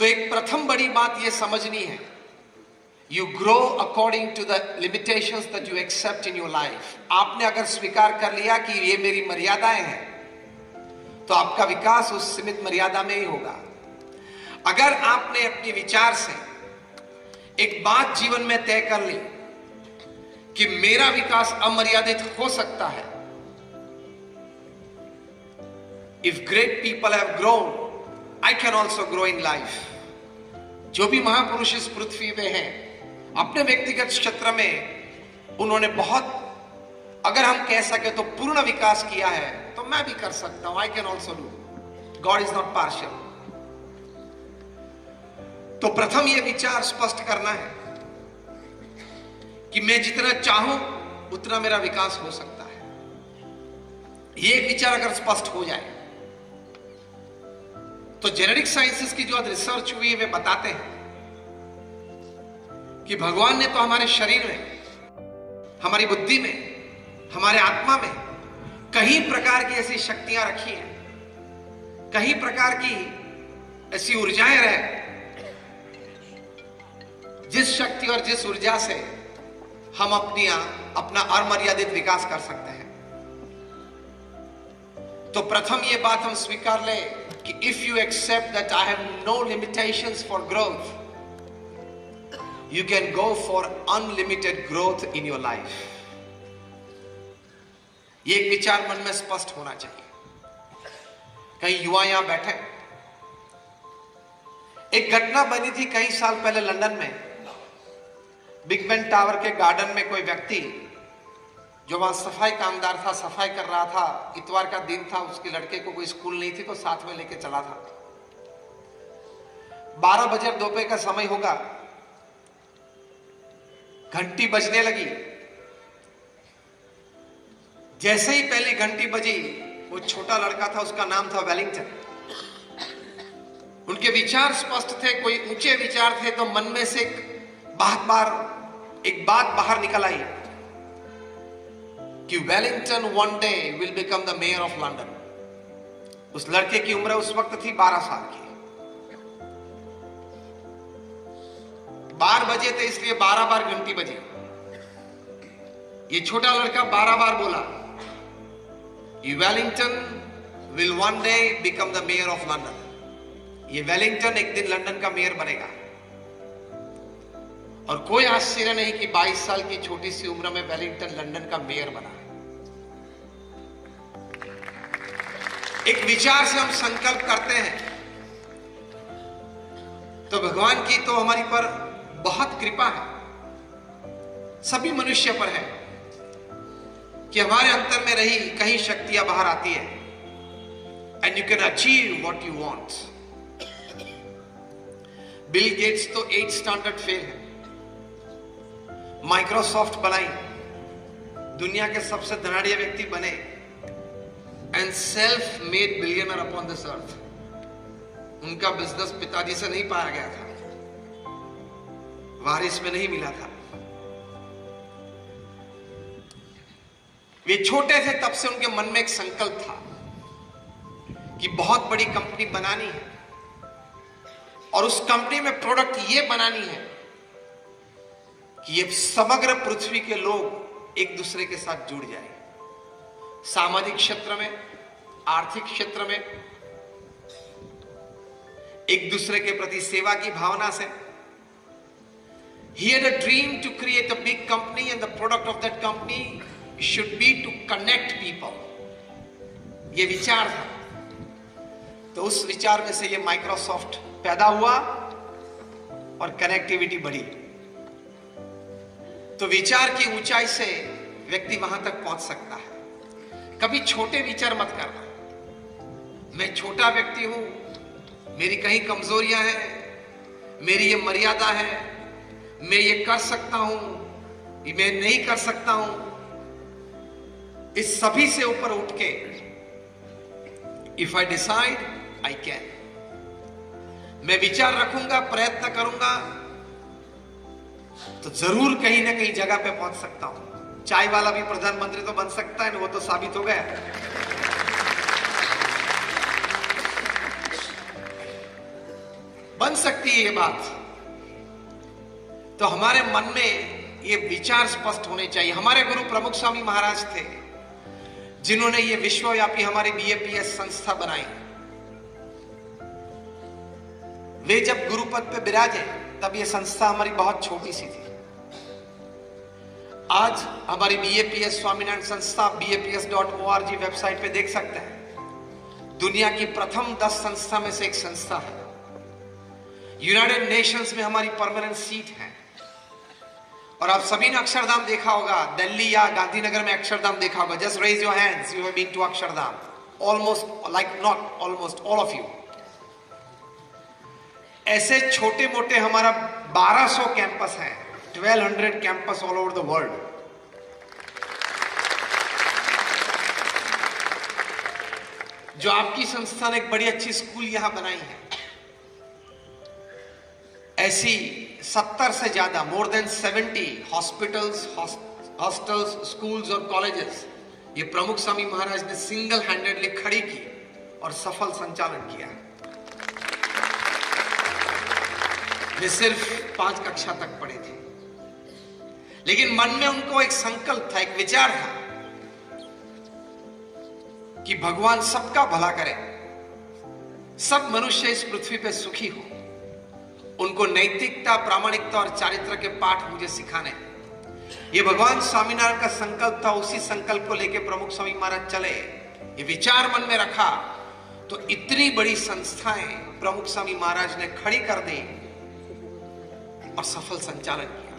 तो एक प्रथम बड़ी बात यह समझनी है, you grow according to the limitations that you accept in your life. आपने अगर स्वीकार कर लिया कि ये मेरी मर्यादाएं हैं, तो आपका विकास उस सीमित मर्यादा में ही होगा। अगर आपने अपने विचार से एक बात जीवन में तय कर ली कि मेरा विकास अमर्यादित हो सकता है, if great people have grown, I can also grow in life. जो भी महापुरुष इस पृथ्वी में हैं, अपने व्यक्तिगत क्षेत्र में उन्होंने बहुत, अगर हम कह सके तो पूर्ण विकास किया है, तो मैं भी कर सकता हूं। I can also do. God is not partial. तो प्रथम यह विचार स्पष्ट करना है कि मैं जितना चाहूं उतना मेरा विकास हो सकता है। यह एक विचार अगर स्पष्ट हो जाए, तो जेनेटिक साइंसेस की जो आज रिसर्च हुई है वे बताते हैं कि भगवान ने तो हमारे शरीर में, हमारी बुद्धि में, हमारे आत्मा में कई प्रकार की ऐसी शक्तियां रखी हैं, कई प्रकार की ऐसी ऊर्जाएं रहे, जिस शक्ति और जिस ऊर्जा से हम अपना अमर्यादित विकास कर सकते हैं। तो प्रथम ये बात हम स्वीकार ले कि if you accept that I have no limitations for growth, you can go for unlimited growth in your life। ये एक विचार मन में स्पष्ट होना चाहिए। कई युवा यहां बैठे, एक घटना बनी थी कई साल पहले लंदन में, बिग बेन टावर के गार्डन में कोई व्यक्ति जो वहां सफाई कामदार था, सफाई कर रहा था, इतवार का दिन था, उसके लड़के को कोई स्कूल नहीं थी तो साथ में लेके चला था। 12 बजे दोपहर का समय होगा, घंटी बजने लगी। जैसे ही पहली घंटी बजी, वो छोटा लड़का था, उसका नाम था वेलिंगटन। उनके विचार स्पष्ट थे, कोई ऊंचे विचार थे, तो मन में से एक बात बाहर निकल आई कि Wellington one day will become the mayor of London. उस लड़के की उम्र उस वक्त थी 12 साल की। 12 बजे थे, इसलिए 12 बार घंटी बजी। ये छोटा लड़का 12 बार बोला, ये Wellington will one day become the mayor of London. ये वेलिंगटन एक दिन लंदन का मेयर बनेगा। और कोई आश्चर्य नहीं कि 22 साल की छोटी सी उम्र में वेलिंगटन लंदन का मेयर बना। एक विचार से हम संकल्प करते हैं, तो भगवान की तो हमारी पर बहुत कृपा है, सभी मनुष्य पर है, कि हमारे अंतर में रही कहीं शक्तियां बाहर आती है, and you can achieve what you want. Bill Gates तो 8 स्टैंडर्ड फेल है, माइक्रोसॉफ्ट बनाई, दुनिया के सबसे धनाढ़िया व्यक्ति बने, and self made billionaire upon this earth. उनका बिजनेस पिताजी से नहीं पाया गया था, वारिस में नहीं मिला था। वे छोटे थे तब से उनके मन में एक संकल्प था कि बहुत बड़ी कंपनी बनानी है, और उस कंपनी में प्रोडक्ट ये बनानी है कि ये समग्र पृथ्वी के लोग एक दूसरे के साथ जुड़ जाए। सामाजिक क्षेत्र में, आर्थिक क्षेत्र में एक दूसरे के प्रति सेवा की भावना से। He had a dream to create a big company, and the product of that company should be to connect people। ये विचार था। तो उस विचार में से ये माइक्रोसॉफ्ट पैदा हुआ और कनेक्टिविटी बढ़ी। तो विचार की ऊंचाई से व्यक्ति वहां तक पहुंच सकता है। कभी छोटे विचार मत करना, मैं छोटा व्यक्ति हूं, मेरी कहीं कमजोरियां हैं, मेरी ये मर्यादा है, मैं ये कर सकता हूं, मैं नहीं कर सकता हूं। इस सभी से ऊपर उठ के if I decide I can, मैं विचार रखूंगा, प्रयत्न करूंगा, तो जरूर कहीं ना कहीं जगह पे पहुंच सकता हूं। चाय वाला भी प्रधानमंत्री तो बन सकता है ना, वो तो साबित हो गया। बन सकती है ये बात, तो हमारे मन में ये विचार स्पष्ट होने चाहिए। हमारे गुरु प्रमुख स्वामी महाराज थे जिन्होंने ये विश्वव्यापी हमारी बीएपीएस संस्था बनाई। वे जब गुरुपद पे विराजे तब ये संस्था हमारी बहुत छोटी सी थी। आज हमारी बीएपीएस स्वामीनारायण संस्था BAPS.org वेबसाइट पे देख सकते हैं, दुनिया की प्रथम 10 संस्था में से एक संस्था है। यूनाइटेड नेशंस में हमारी परमानेंट सीट है। और आप सभी ने अक्षरधाम देखा होगा, दिल्ली या गांधीनगर में अक्षरधाम देखा होगा। Just raise your hands, you have been to Akshardham. Almost, like not almost, all of you. ऐसे छोटे मोटे हमारा 1200 कैंपस हैं, 1200 campus all over the world. जो आपकी संस्था ने एक बड़ी अच्छी स्कूल यहां बनाई है, ऐसी 70 से ज्यादा, more than 70 hospitals, hostels, schools और कॉलेजेस ये प्रमुख स्वामी महाराज ने सिंगल हैंडेडली खड़ी की और सफल संचालन किया है। वे सिर्फ 5 कक्षा तक पढ़े थे, लेकिन मन में उनको एक संकल्प था, एक विचार था कि भगवान सबका भला करे, सब मनुष्य इस पृथ्वी पे सुखी हो। उनको नैतिकता, प्रामाणिकता और चारित्र के पाठ मुझे सिखाने। ये भगवान स्वामीनारायण का संकल्प था। उसी संकल्प को लेकर प्रमुख स्वामी महाराज चले, ये विचार मन में रखा, तो इतनी बड़ी संस्थाएं प्रमुख स्वामी महाराज ने खड़ी कर दी और सफल संचालन किया।